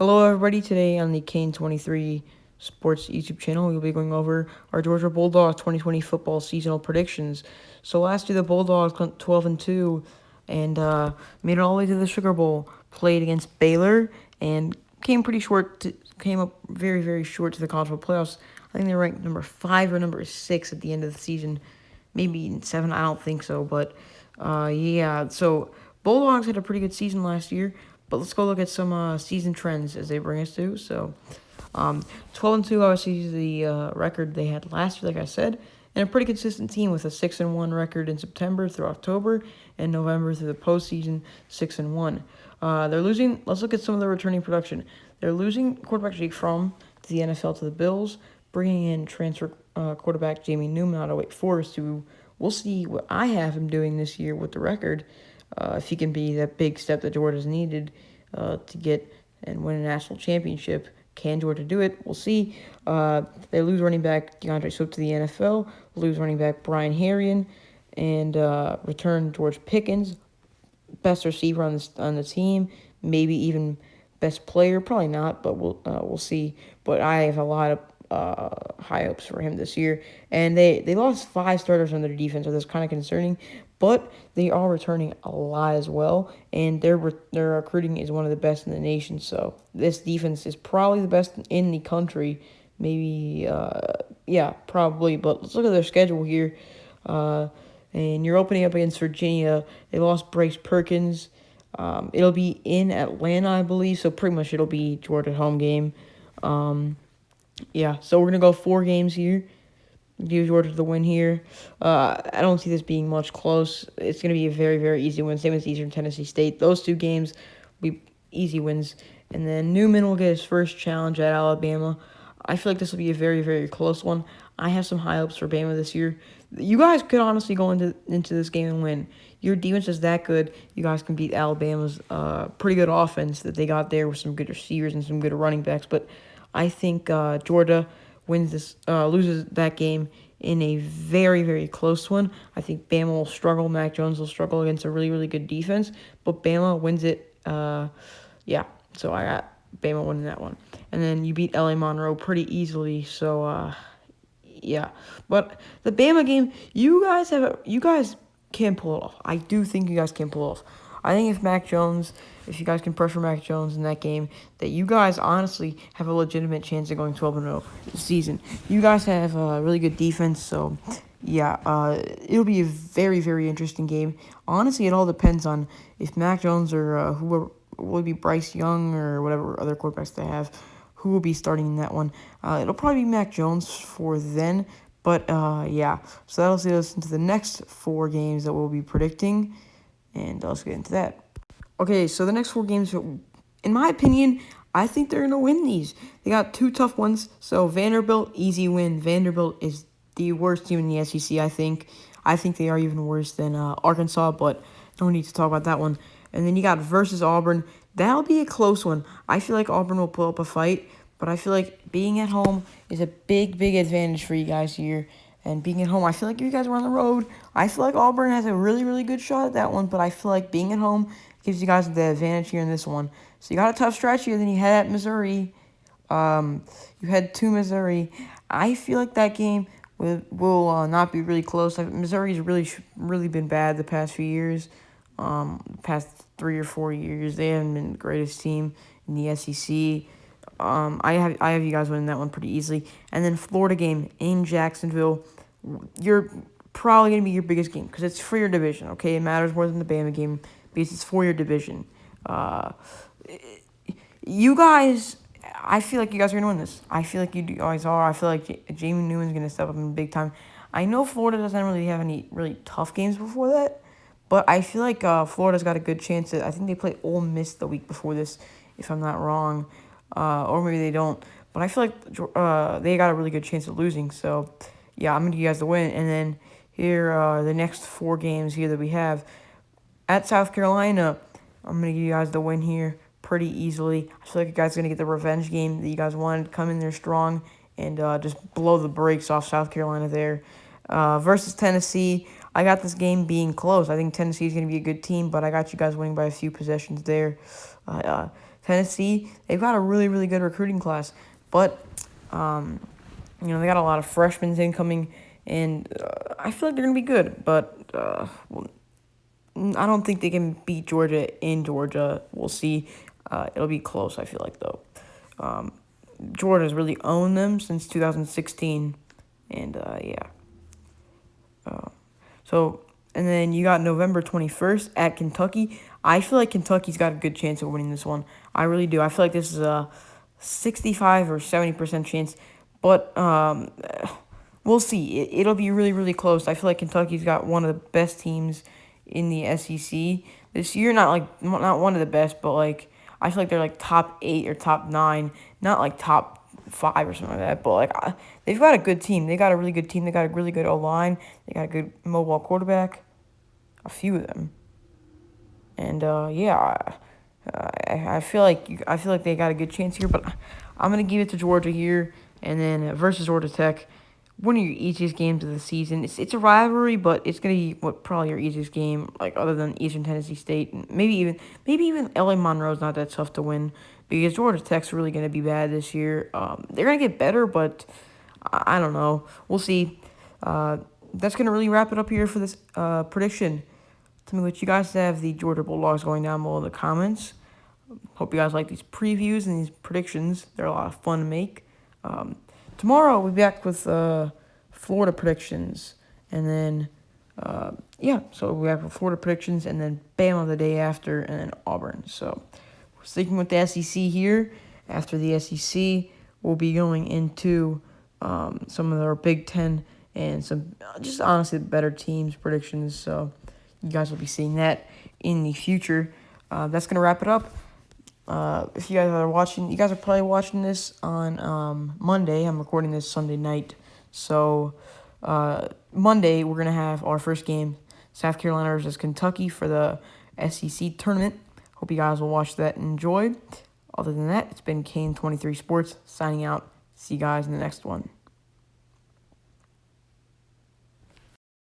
Hello, everybody. Today on the Kane 23 Sports YouTube channel, we'll be going over our Georgia Bulldogs 2020 football seasonal predictions. So last year, the Bulldogs went 12-2 and made it all the way to the Sugar Bowl. Played against Baylor and came up very, very short to the college football playoffs. I think they ranked number 5 or number 6 at the end of the season, maybe 7. I don't think so, but yeah. So Bulldogs had a pretty good season last year. But let's go look at some season trends as they bring us to. So, 12-2 obviously is the record they had last year, like I said, and a pretty consistent team with a 6-1 record in September through October and November through the postseason, 6-1. They're losing. Let's look at some of the returning production. They're losing quarterback Jake Fromm to the NFL to the Bills, bringing in transfer quarterback Jamie Newman out of Wake Forest, who we'll see what I have him doing this year with the record. If he can be that big step that Georgia's needed to get and win a national championship. Can Georgia do it? We'll see. They lose running back DeAndre Swift to the NFL, lose running back Brian Harrion, and return George Pickens, best receiver on the team, maybe even best player. Probably not, but we'll see. But I have a lot of high hopes for him this year. And they lost 5 starters on their defense, so that's kind of concerning. But they are returning a lot as well, and their recruiting is one of the best in the nation. So this defense is probably the best in the country. Maybe, yeah, probably. But let's look at their schedule here. And you're opening up against Virginia. They lost Bryce Perkins. It'll be in Atlanta, I believe. So pretty much it'll be Georgia home game. Yeah, so we're going to go 4 games here. Give Georgia the win here. I don't see this being much close. It's going to be a very, very easy win. Same as Eastern Tennessee State. Those 2 games will be easy wins. And then Newman will get his first challenge at Alabama. I feel like this will be a very, very close one. I have some high hopes for Bama this year. You guys could honestly go into this game and win. Your defense is that good. You guys can beat Alabama's pretty good offense that they got there with some good receivers and some good running backs. But I think Georgia loses that game in a very, very close one. I think Bama will struggle. Mac Jones will struggle against a really, really good defense. But Bama wins it. Yeah, so I got Bama winning that one. And then you beat L.A. Monroe pretty easily. So, yeah. But the Bama game, you guys can pull it off. I do think you guys can pull it off. I think if you guys can pressure Mac Jones in that game, that you guys honestly have a legitimate chance of going 12-0 this season. You guys have a really good defense, so yeah, it'll be a very, very interesting game. Honestly, it all depends on if Mac Jones or whoever will be Bryce Young or whatever other quarterbacks they have, who will be starting in that one. It'll probably be Mac Jones for then, but yeah. So that'll see us into the next 4 games that we'll be predicting. And let's get into that. Okay, so the next 4 games, in my opinion, I think they're going to win these. They got 2 tough ones. So Vanderbilt, easy win. Vanderbilt is the worst team in the SEC, I think. I think they are even worse than Arkansas, but no need to talk about that one. And then you got versus Auburn. That'll be a close one. I feel like Auburn will pull up a fight, but I feel like being at home is a big, big advantage for you guys here. And being at home, I feel like if you guys were on the road, I feel like Auburn has a really, really good shot at that one. But I feel like being at home gives you guys the advantage here in this one. So you got a tough stretch here. Then you head at Missouri. You head to Missouri. I feel like that game will not be really close. Missouri's really been bad the past few years. Past 3 or 4 years, they haven't been the greatest team in the SEC. I have you guys winning that one pretty easily. And then Florida game in Jacksonville. You're probably going to be your biggest game because it's for your division, okay? It matters more than the Bama game because it's for your division. You guys, I feel like you guys are going to win this. I feel like you guys are. I feel like Jamie Newman's going to step up in big time. I know Florida doesn't really have any really tough games before that, but I feel like Florida's got a good chance. I think they play Ole Miss the week before this, if I'm not wrong. Or maybe they don't. But I feel like they got a really good chance of losing. So, yeah, I'm going to give you guys the win. And then here are the next 4 games here that we have. At South Carolina, I'm going to give you guys the win here pretty easily. I feel like you guys are going to get the revenge game that you guys wanted. Come in there strong and just blow the brakes off South Carolina there. Versus Tennessee, I got this game being close. I think Tennessee is going to be a good team, but I got you guys winning by a few possessions there. Tennessee, they've got a really, really good recruiting class, but they got a lot of freshmen incoming, and I feel like they're gonna be good, but I don't think they can beat Georgia in Georgia. We'll see. It'll be close, I feel like, though. Georgia's really owned them since 2016, and yeah. So, and then you got November 21st at Kentucky. I feel like Kentucky's got a good chance of winning this one. I really do. I feel like this is a 65 or 70% chance, but we'll see. It'll be really, really close. I feel like Kentucky's got one of the best teams in the SEC this year. Not one of the best, but like I feel like they're like top 8 or top 9, not like top 5 or something like that. But like they've got a good team. They got a really good team. They got a really good O line. They got a good mobile quarterback. A few of them, and yeah, I feel like they got a good chance here. But I'm gonna give it to Georgia here, and then versus Georgia Tech. One of your easiest games of the season. It's a rivalry, but it's gonna be probably your easiest game, like other than Eastern Tennessee State, and maybe even LA Monroe's not that tough to win because Georgia Tech's really gonna be bad this year. They're gonna get better, but I don't know. We'll see. That's gonna really wrap it up here for this prediction. Tell me what you guys have the Georgia Bulldogs going down below in the comments. Hope you guys like these previews and these predictions. They're a lot of fun to make. Tomorrow we'll be back with Florida predictions, and then so we have Florida predictions, and then Bama the day after, and then Auburn. So we're sticking with the SEC here. After the SEC, we'll be going into some of our Big Ten and some just honestly better teams predictions. So you guys will be seeing that in the future. That's gonna wrap it up. If you guys are watching, you guys are probably watching this on Monday. I'm recording this Sunday night. So Monday, we're going to have our first game, South Carolina versus Kentucky for the SEC tournament. Hope you guys will watch that and enjoy. Other than that, it's been Kane23 Sports signing out. See you guys in the next one.